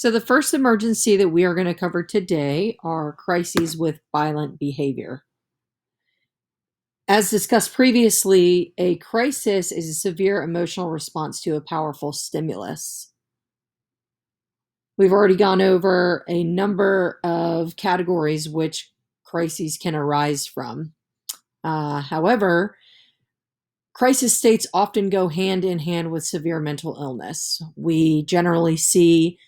So, the first emergency that we are going to cover today are crises with violent behavior. As discussed previously, a crisis is a severe emotional response to a powerful stimulus. We've already gone over a number of categories which crises can arise from. However, crisis states often go hand in hand with severe mental illness. We generally see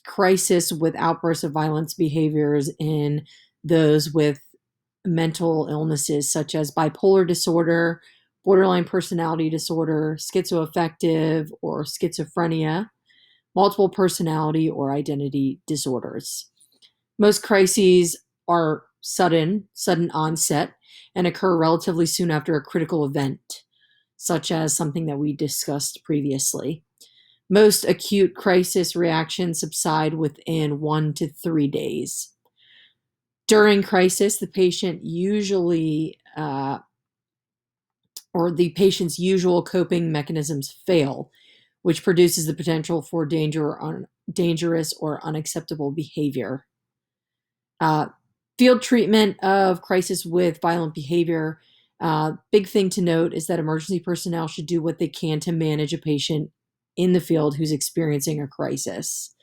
crisis with outbursts of violence behaviors in those with mental illnesses such as bipolar disorder, borderline personality disorder, schizoaffective or schizophrenia, multiple personality or identity disorders. Most crises are sudden onset, and occur relatively soon after a critical event, such as something that we discussed previously. Most acute crisis reactions subside within 1 to 3 days. During crisis, the patient usually or the patient's usual coping mechanisms fail, which produces the potential for dangerous or unacceptable behavior. Field treatment of crisis with violent behavior. Big thing to note is that emergency personnel should do what they can to manage a patient in the field who's experiencing a crisis.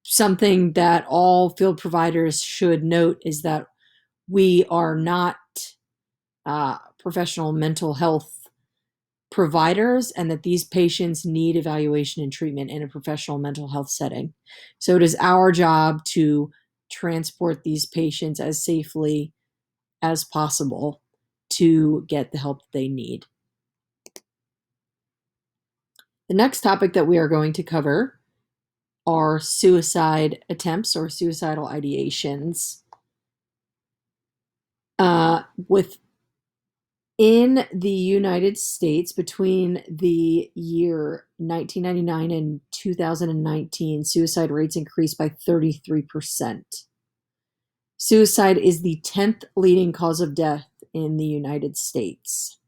Something that all field providers should note is that we are not professional mental health providers, and that these patients need evaluation and treatment in a professional mental health setting. So it is our job to transport these patients as safely as possible to get the help they need. The next topic that we are going to cover are suicide attempts or suicidal ideations. Within the United States, between the year 1999 and 2019, suicide rates increased by 33%. Suicide is the 10th leading cause of death in the United States.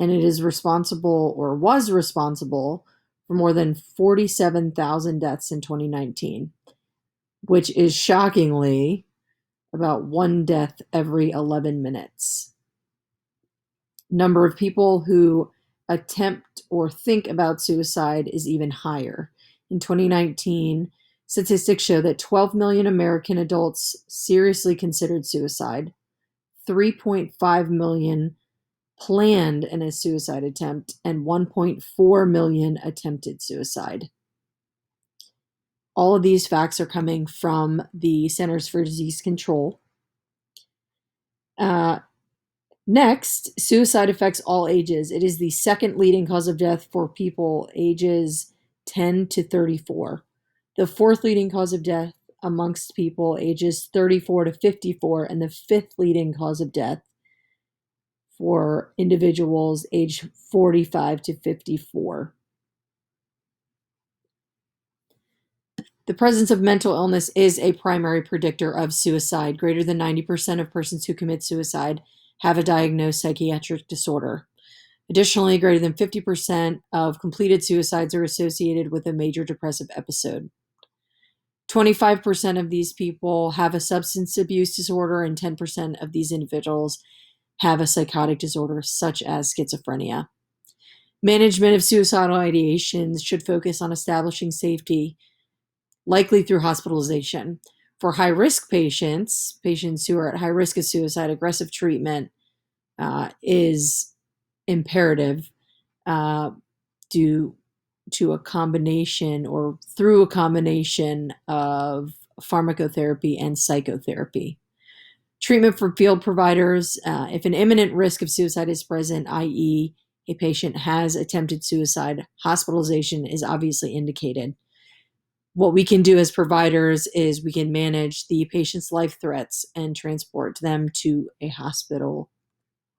And it is responsible, or was responsible, for more than 47,000 deaths in 2019, which is shockingly about one death every 11 minutes. Number of people who attempt or think about suicide is even higher. In 2019, statistics show that 12 million American adults seriously considered suicide. 3.5 million planned a suicide attempt, and 1.4 million attempted suicide. All of these facts are coming from the Centers for Disease Control. Next, suicide affects all ages. It is the second leading cause of death for people ages 10 to 34. The fourth leading cause of death amongst people ages 34 to 54, and the fifth leading cause of death for individuals aged 45 to 54. The presence of mental illness is a primary predictor of suicide. Greater than 90% of persons who commit suicide have a diagnosed psychiatric disorder. Additionally, greater than 50% of completed suicides are associated with a major depressive episode. 25% of these people have a substance abuse disorder, and 10% of these individuals have a psychotic disorder such as schizophrenia. Management of suicidal ideations should focus on establishing safety, likely through hospitalization. For high-risk patients who are at high risk of suicide, aggressive treatment is imperative due to a combination or through a combination of pharmacotherapy and psychotherapy. Treatment for field providers, if an imminent risk of suicide is present, i.e., a patient has attempted suicide, hospitalization is obviously indicated. What we can do as providers is we can manage the patient's life threats and transport them to a hospital